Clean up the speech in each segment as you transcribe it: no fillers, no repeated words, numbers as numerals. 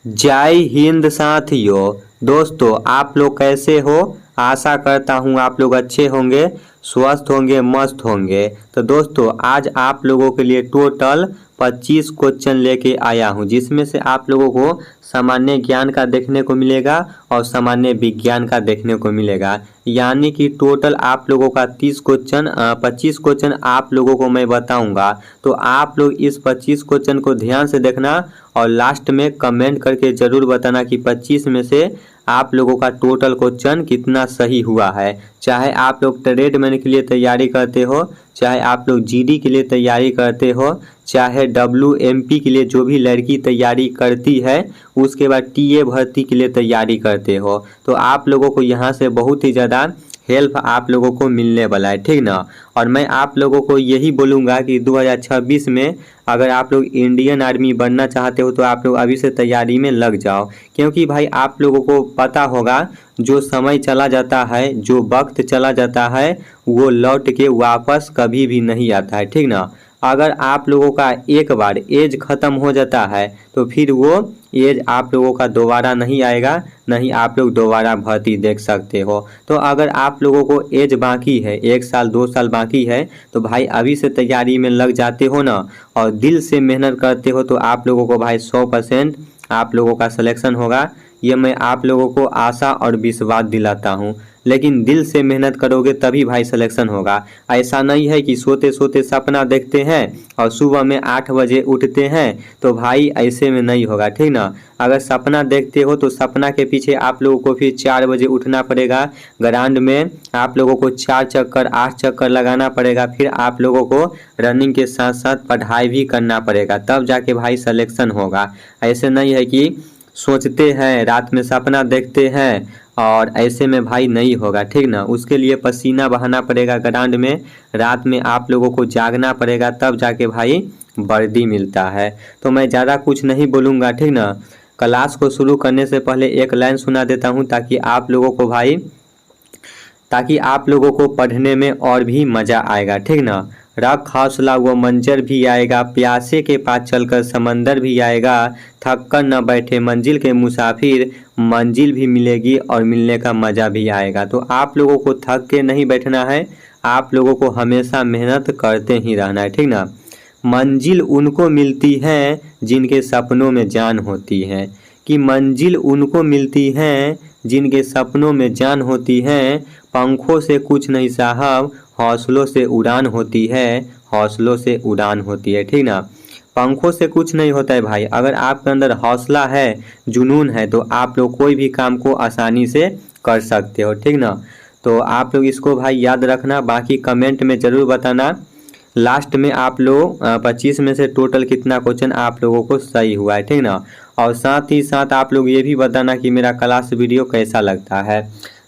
जय हिंद साथियों। दोस्तों आप लोग कैसे हो? आशा करता हूँ आप लोग अच्छे होंगे, स्वस्थ होंगे, मस्त होंगे। तो दोस्तों आज आप लोगों के लिए टोटल 25 क्वेश्चन लेके आया हूँ, जिसमें से आप लोगों को सामान्य ज्ञान का देखने को मिलेगा और सामान्य विज्ञान का देखने को मिलेगा। यानी कि टोटल आप लोगों का 25 क्वेश्चन आप लोगों को मैं बताऊंगा। तो आप लोग इस 25 क्वेश्चन को ध्यान से देखना और लास्ट में कमेंट करके ज़रूर बताना कि 25 में से आप लोगों का टोटल क्वेश्चन कितना सही हुआ है। चाहे आप लोग ट्रेडमैन के लिए तैयारी करते हो, चाहे आप लोग जीडी के लिए तैयारी करते हो, चाहे डब्ल्यूएमपी के लिए जो भी लड़की तैयारी करती है, उसके बाद टीए भर्ती के लिए तैयारी करते हो, तो आप लोगों को यहाँ से बहुत ही ज़्यादा हेल्प आप लोगों को मिलने वाला है, ठीक ना। और मैं आप लोगों को यही बोलूँगा कि 2026 में अगर आप लोग इंडियन आर्मी बनना चाहते हो तो आप लोग अभी से तैयारी में लग जाओ, क्योंकि भाई आप लोगों को पता होगा जो समय चला जाता है, जो वक्त चला जाता है, वो लौट के वापस कभी भी नहीं आता है, ठीक ना। अगर आप लोगों का एक बार एज ख़त्म हो जाता है तो फिर वो एज आप लोगों का दोबारा नहीं आएगा, नहीं आप लोग दोबारा भर्ती देख सकते हो। तो अगर आप लोगों को एज बाकी है, 1 साल 2 साल बाकी है, तो भाई अभी से तैयारी में लग जाते हो ना और दिल से मेहनत करते हो तो आप लोगों को भाई 100% आप लोगों का सिलेक्शन होगा। ये मैं आप लोगों को आशा और विश्वास दिलाता हूँ। लेकिन दिल से मेहनत करोगे तभी भाई सिलेक्शन होगा। ऐसा नहीं है कि सोते सोते सपना देखते हैं और सुबह में 8 बजे उठते हैं, तो भाई ऐसे में नहीं होगा, ठीक ना। अगर सपना देखते हो तो सपना के पीछे आप लोगों को फिर 4 बजे उठना पड़ेगा, ग्राउंड में आप लोगों को 4 चक्कर 8 चक्कर लगाना पड़ेगा, फिर आप लोगों को रनिंग के साथ साथ पढ़ाई भी करना पड़ेगा, तब जाके भाई सिलेक्शन होगा। ऐसे नहीं है कि सोचते हैं, रात में सपना देखते हैं और ऐसे में भाई नहीं होगा, ठीक ना। उसके लिए पसीना बहाना पड़ेगा ग्राउंड में, रात में आप लोगों को जागना पड़ेगा, तब जाके भाई वर्दी मिलता है। तो मैं ज़्यादा कुछ नहीं बोलूँगा, ठीक ना। क्लास को शुरू करने से पहले एक लाइन सुना देता हूँ ताकि आप लोगों को पढ़ने में और भी मज़ा आएगा, ठीक ना। रख हौसला वो मंजर भी आएगा, प्यासे के पास चलकर समंदर भी आएगा, थक कर न बैठे मंजिल के मुसाफिर, मंजिल भी मिलेगी और मिलने का मज़ा भी आएगा। तो आप लोगों को थक के नहीं बैठना है, आप लोगों को हमेशा मेहनत करते ही रहना है, ठीक ना। मंजिल उनको मिलती है जिनके सपनों में जान होती है, कि मंजिल उनको मिलती है जिनके सपनों में जान होती है, पंखों से कुछ नहीं साहब हौसलों से उड़ान होती है, हौसलों से उड़ान होती है, ठीक ना। पंखों से कुछ नहीं होता है भाई, अगर आपके अंदर हौसला है, जुनून है, तो आप लोग कोई भी काम को आसानी से कर सकते हो, ठीक ना। तो आप लोग इसको भाई याद रखना, बाकी कमेंट में ज़रूर बताना लास्ट में आप लोग 25 में से टोटल कितना क्वेश्चन आप लोगों को सही हुआ है, ठीक ना। और साथ ही साथ आप लोग ये भी बताना कि मेरा क्लास वीडियो कैसा लगता है।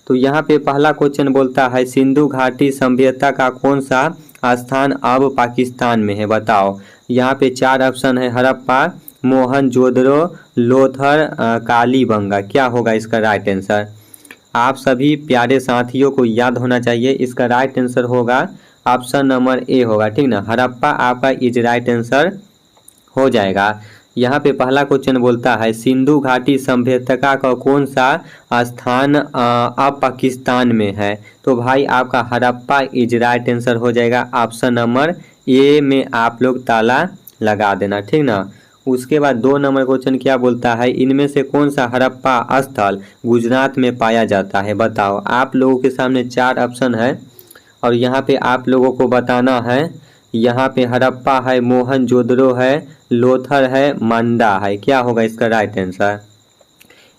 तो यहाँ पे पहला क्वेश्चन बोलता है, सिंधु घाटी सभ्यता का कौन सा स्थान अब पाकिस्तान में है, बताओ। यहाँ पे 4 ऑप्शन है, हड़प्पा, मोहनजोदड़ो, लोथर, कालीबंगा। क्या होगा इसका राइट आंसर? आप सभी प्यारे साथियों को याद होना चाहिए, इसका राइट आंसर होगा ऑप्शन नंबर ए होगा, ठीक ना। हड़प्पा आपका इज राइट आंसर हो जाएगा। यहाँ पे पहला क्वेश्चन बोलता है, सिंधु घाटी सभ्यता का कौन सा स्थान अब पाकिस्तान में है, तो भाई आपका हड़प्पा इज राइट आंसर हो जाएगा। ऑप्शन नंबर ए में आप लोग ताला लगा देना, ठीक ना। उसके बाद 2 नंबर क्वेश्चन क्या बोलता है, इनमें से कौन सा हड़प्पा स्थल गुजरात में पाया जाता है, बताओ। आप लोगों के सामने 4 ऑप्शन है और यहाँ पे आप लोगों को बताना है। यहाँ पे हड़प्पा है, मोहनजोदड़ो है, लोथर है, मंडा है। क्या होगा इसका राइट आंसर?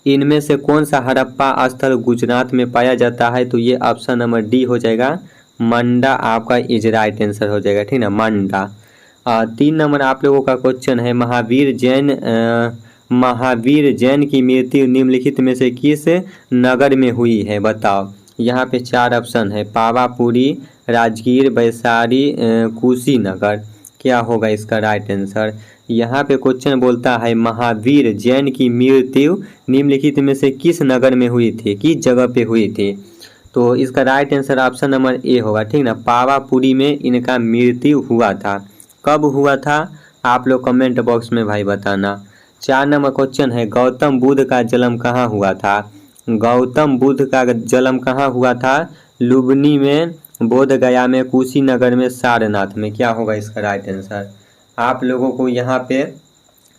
इनमें से कौन सा हड़प्पा स्थल गुजरात में पाया जाता है, तो ये ऑप्शन नंबर डी हो जाएगा, मंडा आपका इज राइट आंसर हो जाएगा, ठीक ना, मंडा। 3 नंबर आप लोगों का क्वेश्चन है, महावीर जैन की मृत्यु निम्नलिखित में से किस नगर में हुई है, बताओ। यहाँ पे 4 ऑप्शन है, पावापुरी, राजगीर, वैशाली, कुशीनगर। क्या होगा इसका राइट आंसर? यहाँ पे क्वेश्चन बोलता है, महावीर जैन की मृत्यु निम्नलिखित में से किस नगर में हुई थी, किस जगह पे हुई थी, तो इसका right answer option number A होगा, ठीक ना। पावापुरी में इनका मृत्यु हुआ था। कब हुआ था आप लोग कमेंट बॉक्स में भाई बताना। 4 नंबर क्वेश्चन है गौतम बुद्ध का जन्म कहाँ हुआ था। गौतम बुद्ध का जन्म कहाँ हुआ था। लुम्बिनी में, बोध गया में, कुशीनगर में, सारनाथ में। क्या होगा इसका राइट आंसर। आप लोगों को यहाँ पे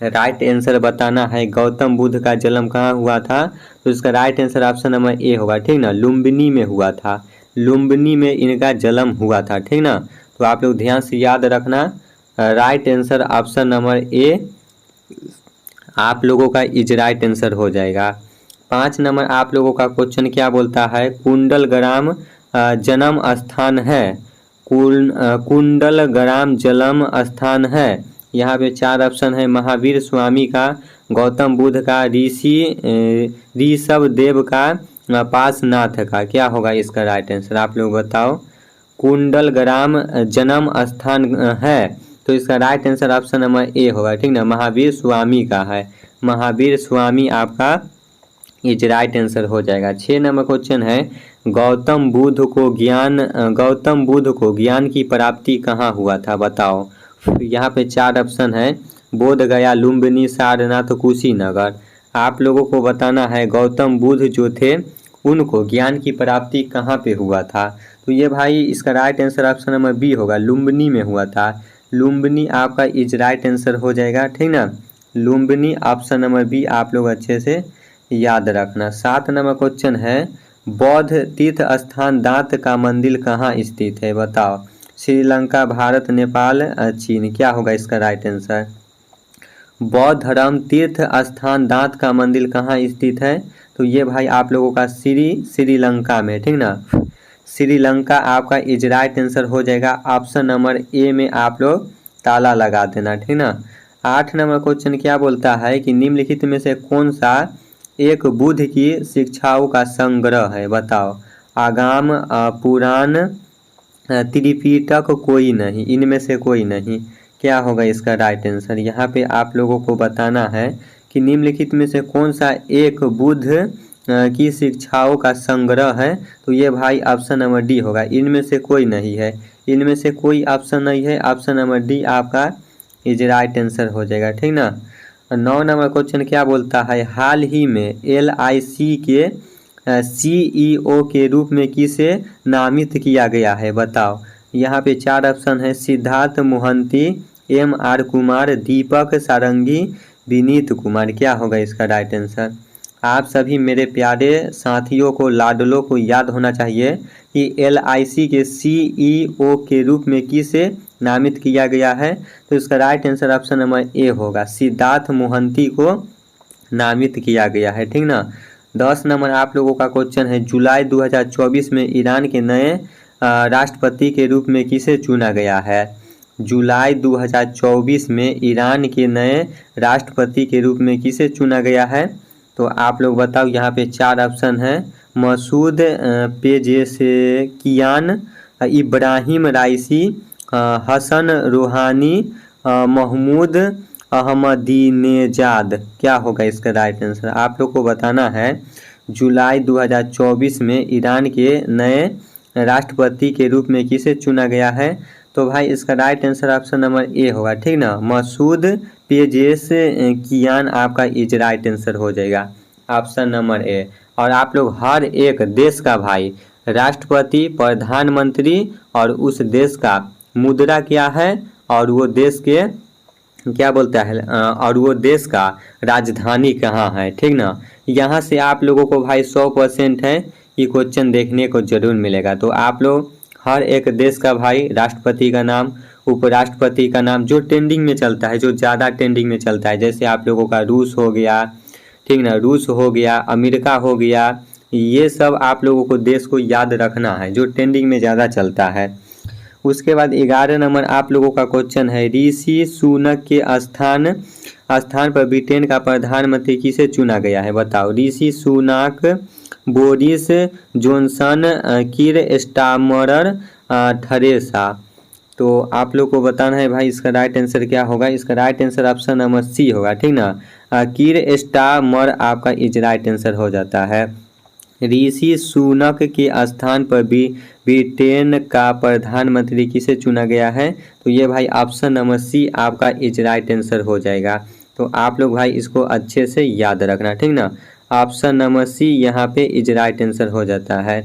राइट आंसर बताना है। गौतम बुद्ध का जन्म कहाँ हुआ था, तो इसका right answer option number A होगा, ठीक ना। लुम्बिनी में हुआ था, लुम्बिनी में इनका जन्म हुआ था, ठीक ना। तो आप लोग ध्यान से याद रखना, right answer option number A आप लोगों का इज राइट आंसर हो जाएगा। 5 नंबर आप लोगों का क्वेश्चन क्या बोलता है, कुंडलग्राम जन्म स्थान है। कुंडलग्राम जन्म स्थान है। यहाँ पे 4 ऑप्शन है, महावीर स्वामी का, गौतम बुद्ध का, ऋषभ देव का, पासनाथ का। क्या होगा इसका राइट आंसर, आप लोग बताओ। कुंडलग्राम जन्म स्थान है, तो इसका right answer option number A होगा, ठीक ना। महावीर स्वामी का है, महावीर स्वामी आपका इज राइट आंसर हो जाएगा। 6 नंबर क्वेश्चन है गौतम बुद्ध को ज्ञान की प्राप्ति कहाँ हुआ था, बताओ। यहाँ पे 4 ऑप्शन है, बोध गया, लुम्बिनी, सारनाथ, कुशीनगर। आप लोगों को बताना है गौतम बुद्ध जो थे उनको ज्ञान की प्राप्ति कहाँ पे हुआ था। तो ये भाई इसका right answer option number B होगा, लुम्बिनी में हुआ था। लुम्बिनी आपका इज राइट आंसर हो जाएगा, ठीक ना। लुम्बिनी ऑप्शन नंबर बी आप लोग अच्छे से याद रखना। 7 नंबर क्वेश्चन है बौद्ध तीर्थ स्थान दांत का मंदिर कहाँ स्थित है, बताओ। श्रीलंका, भारत, नेपाल, चीन। क्या होगा इसका राइट आंसर। बौद्ध धर्म तीर्थ स्थान दांत का मंदिर कहाँ स्थित है, तो ये भाई आप लोगों का श्रीलंका में, ठीक ना। श्रीलंका आपका इज राइट आंसर हो जाएगा। ऑप्शन नंबर ए में आप लोग ताला लगा देना, ठीक ना। 8 नंबर क्वेश्चन क्या बोलता है कि निम्नलिखित में से कौन सा एक बुद्ध की शिक्षाओं का संग्रह है, बताओ। आगम, पुराण, त्रिपिटक, कोई नहीं, इनमें से कोई नहीं। क्या होगा इसका राइट आंसर। यहाँ पे आप लोगों को बताना है कि निम्नलिखित में से कौन सा एक बुद्ध की शिक्षाओं का संग्रह है, तो ये भाई ऑप्शन नंबर डी होगा, इनमें से कोई नहीं है, इनमें से कोई ऑप्शन नहीं है। ऑप्शन नंबर डी आपका इज राइट आंसर हो जाएगा, ठीक ना। 9 नंबर क्वेश्चन क्या बोलता है हाल ही में LIC के CEO के रूप में किसे नामित किया गया है, बताओ। यहाँ पे 4 ऑप्शन है, सिद्धार्थ मोहंती, MR कुमार, दीपक सारंगी, विनीत कुमार। क्या होगा इसका राइट आंसर। आप सभी मेरे प्यारे साथियों को, लाडलों को याद होना चाहिए कि LIC के CEO के रूप में किसे नामित किया गया है, तो इसका right answer option number A होगा, सिद्धार्थ मोहंती को नामित किया गया है, ठीक ना। 10 नंबर आप लोगों का क्वेश्चन है जुलाई 2024 में ईरान के नए राष्ट्रपति के रूप में किसे चुना गया है। जुलाई 2024 में ईरान के नए राष्ट्रपति के रूप में किसे चुना गया है, तो आप लोग बताओ। यहाँ पे 4 ऑप्शन है, मसूद पेजेशकियान, इब्राहिम राइसी, हसन रूहानी, महमूद अहमदीनेजाद। क्या होगा इसका राइट आंसर, आप लोग को बताना है। जुलाई 2024 में ईरान के नए राष्ट्रपति के रूप में किसे चुना गया है, तो भाई इसका right answer option number A होगा, ठीक ना। मसूद पेजेशकियान आपका इज राइट आंसर हो जाएगा, ऑप्शन नंबर ए। और आप लोग हर एक देश का भाई राष्ट्रपति, प्रधानमंत्री और उस देश का मुद्रा क्या है और वो देश के क्या बोलता है और वो देश का राजधानी कहाँ है, ठीक ना। यहाँ से आप लोगों को भाई 100% है ये क्वेश्चन देखने को जरूर मिलेगा। तो आप लोग हर एक देश का भाई राष्ट्रपति का नाम, उपराष्ट्रपति का नाम, जो ट्रेंडिंग में चलता है, जो ज़्यादा ट्रेंडिंग में चलता है, जैसे आप लोगों का रूस हो गया, ठीक ना, रूस हो गया, अमेरिका हो गया, ये सब आप लोगों को देश को याद रखना है जो ट्रेंडिंग में ज़्यादा चलता है। उसके बाद 11 नंबर आप लोगों का क्वेश्चन है ऋषि सुनक के स्थान पर ब्रिटेन का प्रधानमंत्री किसे चुना गया है, बताओ। ऋषि सुनक, बोरिस जॉनसन, कीर स्टामरर, थरेसा। तो आप लोग को बताना है भाई इसका राइट आंसर क्या होगा। इसका right answer option number C होगा, ठीक ना। कीर स्टामर आपका इज राइट आंसर हो जाता है। ऋषि सुनक के स्थान पर भी ब्रिटेन का प्रधानमंत्री किसे चुना गया है, तो ये भाई ऑप्शन नंबर सी आपका इज राइट आंसर हो जाएगा। तो आप लोग भाई इसको अच्छे से याद रखना, ठीक ना। ऑप्शन नंबर सी यहाँ पे इज राइट आंसर हो जाता है।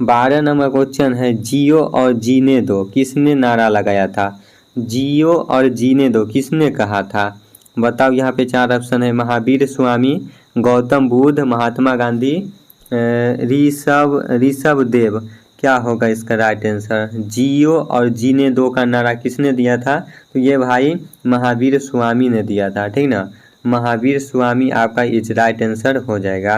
12 नंबर क्वेश्चन है, जियो और जीने दो किसने नारा लगाया था? जियो और जीने दो किसने कहा था? बताओ। यहाँ पे 4 ऑप्शन है, महावीर स्वामी, गौतम बुद्ध, महात्मा गांधी, ऋषभ देव। क्या होगा इसका राइट आंसर? जियो और जीने दो का नारा किसने दिया था? तो ये भाई महावीर स्वामी ने दिया था, ठीक ना। महावीर स्वामी आपका इज राइट आंसर हो जाएगा।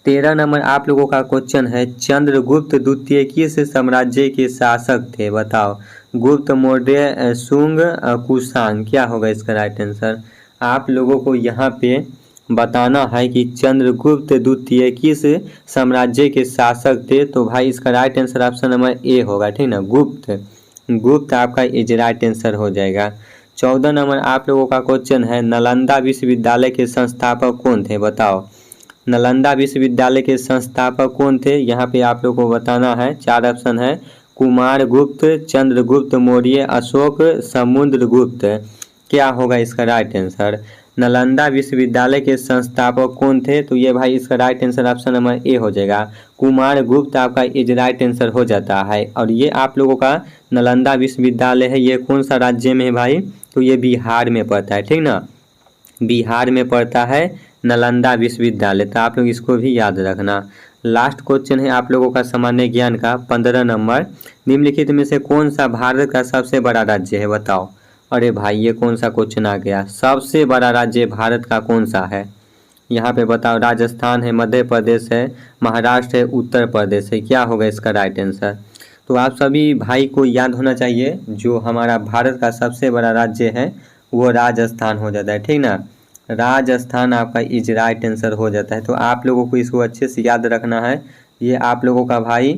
13 नंबर आप लोगों का क्वेश्चन है, चंद्रगुप्त द्वितीय किस साम्राज्य के शासक थे? बताओ। गुप्त, मौर्य, शुंग, कुषाण। क्या होगा इसका राइट आंसर? आप लोगों को यहाँ पे बताना है कि चंद्रगुप्त द्वितीय किस साम्राज्य के शासक थे। तो भाई इसका right answer option number A होगा, ठीक ना। गुप्त आपका इज राइट आंसर हो जाएगा। 14 नंबर आप लोगों का क्वेश्चन है, नालंदा विश्वविद्यालय के संस्थापक कौन थे? बताओ। नालंदा विश्वविद्यालय के संस्थापक कौन थे? यहाँ पे आप लोगों को बताना है। 4 ऑप्शन है, कुमार गुप्त, चंद्रगुप्त मौर्य, अशोक, समुद्रगुप्त। क्या होगा इसका राइट आंसर? नालंदा विश्वविद्यालय के संस्थापक कौन थे? तो ये भाई इसका right answer option number A हो जाएगा, कुमार गुप्त आपका इज राइट आंसर हो जाता है। और ये आप लोगों का नालंदा विश्वविद्यालय है, ये कौन सा राज्य में है भाई? तो ये बिहार में पड़ता है, ठीक ना। बिहार में पड़ता है नालंदा विश्वविद्यालय, तो आप लोग इसको भी याद रखना। लास्ट क्वेश्चन है आप लोगों का सामान्य ज्ञान का 15 नंबर, निम्नलिखित में से कौन सा भारत का सबसे बड़ा राज्य है? बताओ। अरे भाई ये कौन सा क्वेश्चन आ गया, सबसे बड़ा राज्य भारत का कौन सा है? यहाँ पे बताओ। राजस्थान है, मध्य प्रदेश है, महाराष्ट्र है, उत्तर प्रदेश है। क्या होगा इसका राइट आंसर? तो आप सभी भाई को याद होना चाहिए, जो हमारा भारत का सबसे बड़ा राज्य है वो राजस्थान हो जाता है, ठीक ना। राजस्थान आपका इज राइट आंसर हो जाता है। तो आप लोगों को इसको अच्छे से याद रखना है। ये आप लोगों का भाई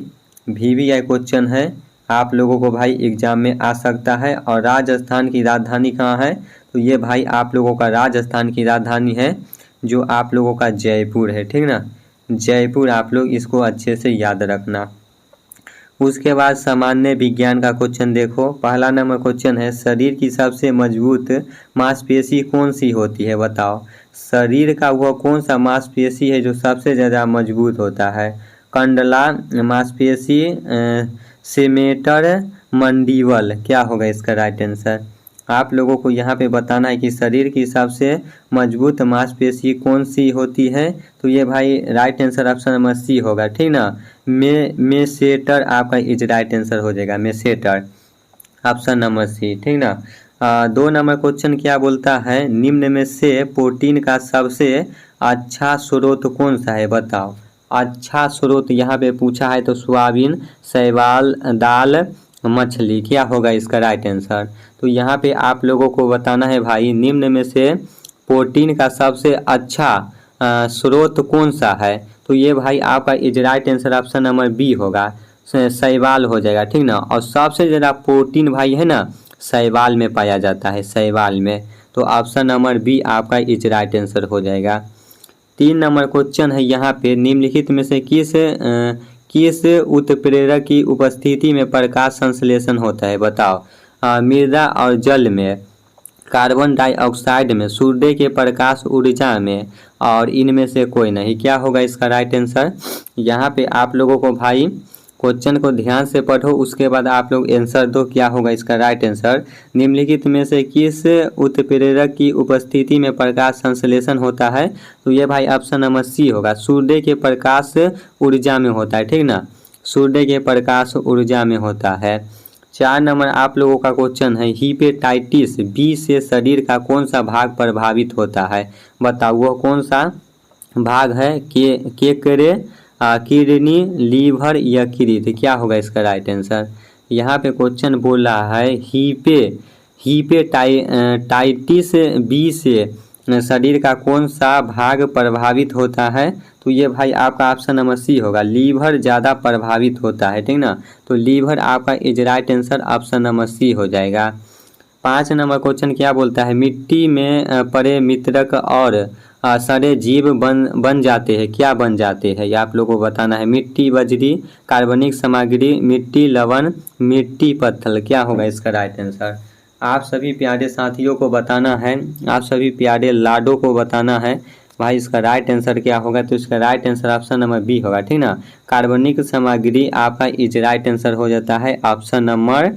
VVI क्वेश्चन है, आप लोगों को भाई एग्जाम में आ सकता है। और राजस्थान की राजधानी कहाँ है? तो ये भाई आप लोगों का राजस्थान की राजधानी है जो आप लोगों का जयपुर है, ठीक ना। जयपुर आप लोग इसको अच्छे से याद रखना। उसके बाद सामान्य विज्ञान का क्वेश्चन देखो। पहला नंबर क्वेश्चन है, शरीर की सबसे मजबूत मांसपेशी कौन सी होती है? बताओ। शरीर का वह कौन सा मांसपेशी है जो सबसे ज़्यादा मजबूत होता है? कंडला मांसपेशी, सेमेटर, मंडीबल। क्या होगा इसका राइट आंसर? आप लोगों को यहाँ पे बताना है कि शरीर की सबसे मजबूत मांसपेशी कौन सी होती है। तो ये भाई right answer option number C होगा, ठीक ना। मेसेटर आपका इज राइट आंसर हो जाएगा, मेसेटर ऑप्शन नंबर सी, ठीक ना। 2 नंबर क्वेश्चन क्या बोलता है, निम्न में से प्रोटीन का सबसे अच्छा स्रोत कौन सा है? बताओ। अच्छा स्रोत यहाँ पे पूछा है तो सोयाबीन, शैवाल, दाल, मछली। क्या होगा इसका राइट आंसर? तो यहाँ पे आप लोगों को बताना है भाई, निम्न में से प्रोटीन का सबसे अच्छा स्रोत कौन सा है? तो ये भाई आपका is right answer option number B होगा, शैवाल हो जाएगा, ठीक ना। और सबसे ज़्यादा प्रोटीन भाई है ना शैवाल में पाया जाता है, शैवाल में। तो ऑप्शन नंबर बी आपका इज राइट आंसर हो जाएगा। 3 नंबर क्वेश्चन है यहाँ पे, निम्नलिखित में से किस उत्प्रेरक की उपस्थिति में प्रकाश संश्लेषण होता है? बताओ। मृदा और जल में, कार्बन डाइऑक्साइड में, सूर्य के प्रकाश ऊर्जा में, और इनमें से कोई नहीं। क्या होगा इसका राइट आंसर? यहाँ पे आप लोगों को भाई क्वेश्चन को ध्यान से पढ़ो, उसके बाद आप लोग आंसर दो। क्या होगा इसका राइट आंसर? निम्नलिखित में से किस उत्प्रेरक की उपस्थिति में प्रकाश संश्लेषण होता है? तो ये भाई ऑप्शन नंबर सी होगा, सूर्य के प्रकाश ऊर्जा में होता है, ठीक ना। सूर्य के प्रकाश ऊर्जा में होता है। 4 नंबर आप लोगों का क्वेश्चन है, हीपेटाइटिस बी से शरीर का कौन सा भाग प्रभावित होता है? बताओ वो कौन सा भाग है? केकरे, किडनी, लीवर, यकृत। क्या होगा इसका राइट आंसर? यहाँ पे क्वेश्चन बोल रहा है हीपेटाइटिस बी से शरीर का कौन सा भाग प्रभावित होता है? तो ये भाई आपका ऑप्शन नंबर सी होगा, लीवर ज़्यादा प्रभावित होता है, ठीक ना। तो लीवर आपका is right answer option number C हो जाएगा। 5 नंबर क्वेश्चन क्या बोलता है, मिट्टी में पड़े मित्रक और सड़े जीव बन जाते हैं। क्या बन जाते हैं ये आप लोगों को बताना है। मिट्टी, बजरी, कार्बनिक सामग्री, मिट्टी, लवण, मिट्टी, पत्थर। क्या होगा इसका राइट आंसर? आप सभी प्यारे साथियों को बताना है, आप सभी प्यारे लाडो को बताना है भाई इसका राइट आंसर क्या होगा। तो इसका right answer option number B होगा, ठीक ना। कार्बनिक सामग्री आपका इज राइट आंसर हो जाता है ऑप्शन नंबर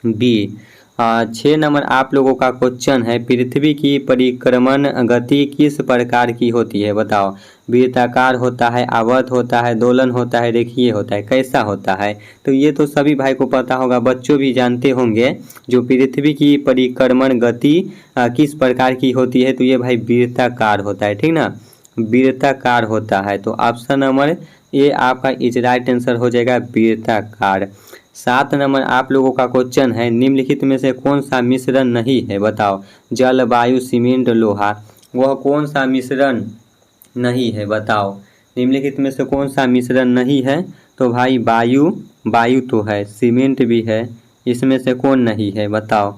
बी। 6 नंबर आप लोगों का क्वेश्चन है, पृथ्वी की परिक्रमण गति किस प्रकार की होती है बताओ। वृत्ताकार होता है, आवर्त होता है, दोलन होता है, रेखीय होता है, कैसा होता है। तो ये तो सभी भाई को पता होगा, बच्चों भी जानते होंगे। जो पृथ्वी की परिक्रमण गति किस प्रकार की होती है, तो ये भाई वृत्ताकार होता है, ठीक ना, वृत्ताकार होता है। तो ऑप्शन नंबर ए आपका इज राइट आंसर हो जाएगा वृत्ताकार। 7 नंबर आप लोगों का क्वेश्चन है, निम्नलिखित में से कौन सा मिश्रण नहीं है बताओ। जल, वायु, सीमेंट, लोहा, वह कौन सा मिश्रण नहीं है बताओ। निम्नलिखित में से कौन सा मिश्रण नहीं है, तो भाई वायु तो है, सीमेंट भी है, इसमें से कौन नहीं है बताओ।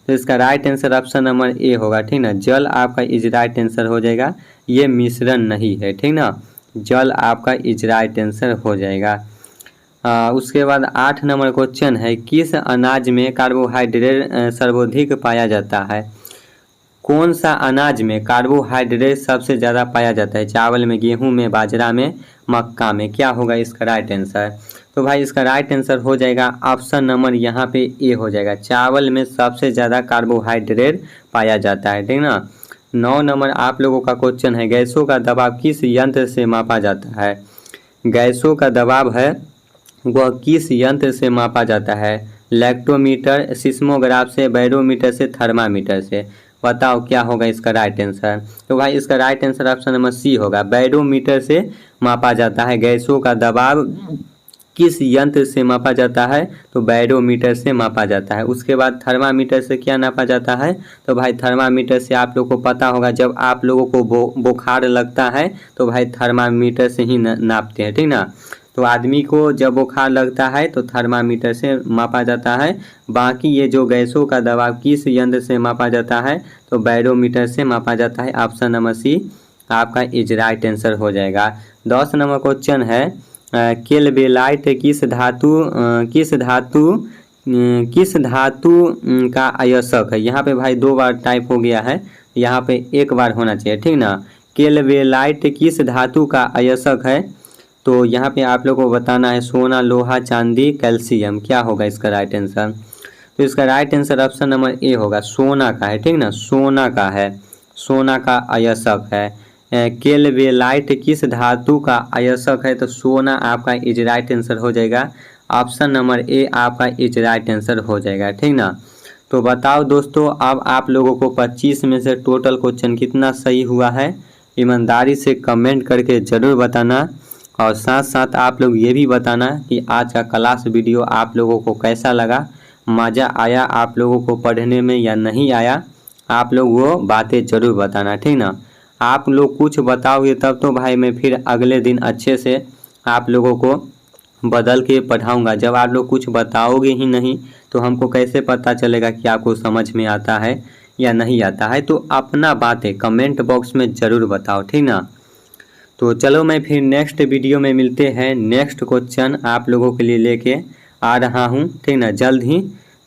तो इसका right answer option number A होगा, ठीक ना। जल आपका इज राइट आंसर हो जाएगा, ये मिश्रण नहीं है, ठीक ना। जल आपका इज राइट आंसर हो जाएगा। उसके बाद 8 नंबर क्वेश्चन है, किस अनाज में कार्बोहाइड्रेट सर्वाधिक पाया जाता है। कौन सा अनाज में कार्बोहाइड्रेट सबसे ज़्यादा पाया जाता है। चावल में, गेहूं में, बाजरा में, मक्का में, क्या होगा इसका राइट आंसर। तो भाई इसका राइट आंसर हो जाएगा ऑप्शन नंबर यहाँ पे ए हो जाएगा, चावल में सबसे ज़्यादा कार्बोहाइड्रेट पाया जाता है, ठीक ना। 9 नंबर आप लोगों का क्वेश्चन है, गैसों का दबाव किस यंत्र से मापा जाता है। गैसों का दबाव है वह किस यंत्र से मापा जाता है। लैक्टोमीटर, सिस्मोग्राफ से, बैरोमीटर से, थर्मामीटर से, बताओ क्या होगा इसका राइट आंसर। तो भाई इसका right answer option number C होगा, बैरोमीटर से मापा जाता है। गैसों का दबाव किस यंत्र से मापा जाता है, तो बैरोमीटर से मापा जाता है। उसके बाद थर्मामीटर से क्या नापा जाता है, तो भाई थर्मामीटर से आप लोग को पता होगा, जब आप लोगों को बुखार लगता है तो भाई थर्मामीटर से ही नापते हैं, ठीक ना। तो आदमी को जब बुखार लगता है तो थर्मामीटर से मापा जाता है। बाकी ये जो गैसों का दबाव किस यंत्र से मापा जाता है, तो बैरोमीटर से मापा जाता है। ऑप्शन नंबर सी आपका इज राइट आंसर हो जाएगा। 10 नंबर क्वेश्चन है, केल्वेलाइट किस धातु का अयस्क है। यहाँ पे भाई 2 बार टाइप हो गया है, यहाँ पे 1 बार होना चाहिए, ठीक ना। केल्वेलाइट किस धातु का अयस्क है, तो यहाँ पे आप लोगों को बताना है सोना, लोहा, चांदी, कैल्शियम, क्या होगा इसका राइट आंसर। तो इसका right answer option number A होगा, सोना का है, ठीक ना, सोना का है, सोना का अयस्क है। केल्वेलाइट किस धातु का अयस्क है, तो सोना आपका इज राइट आंसर हो जाएगा। ऑप्शन नंबर ए आपका इज राइट आंसर हो जाएगा, ठीक ना। तो बताओ दोस्तों, अब आप लोगों को 25 में से टोटल क्वेश्चन कितना सही हुआ है, ईमानदारी से कमेंट करके ज़रूर बताना। और साथ साथ आप लोग ये भी बताना कि आज का क्लास वीडियो आप लोगों को कैसा लगा, मज़ा आया आप लोगों को पढ़ने में या नहीं आया, आप लोग वो बातें ज़रूर बताना, ठीक ना। आप लोग कुछ बताओगे तब तो भाई मैं फिर अगले दिन अच्छे से आप लोगों को बदल के पढ़ाऊँगा। जब आप लोग कुछ बताओगे ही नहीं तो हमको कैसे पता चलेगा कि आपको समझ में आता है या नहीं आता है। तो अपना बातें कमेंट बॉक्स में ज़रूर बताओ, ठीक ना। तो चलो मैं फिर नेक्स्ट वीडियो में मिलते हैं, नेक्स्ट क्वेश्चन आप लोगों के लिए लेके आ रहा हूँ, ठीक ना, जल्द ही।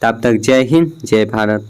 तब तक जय हिंद, जय भारत।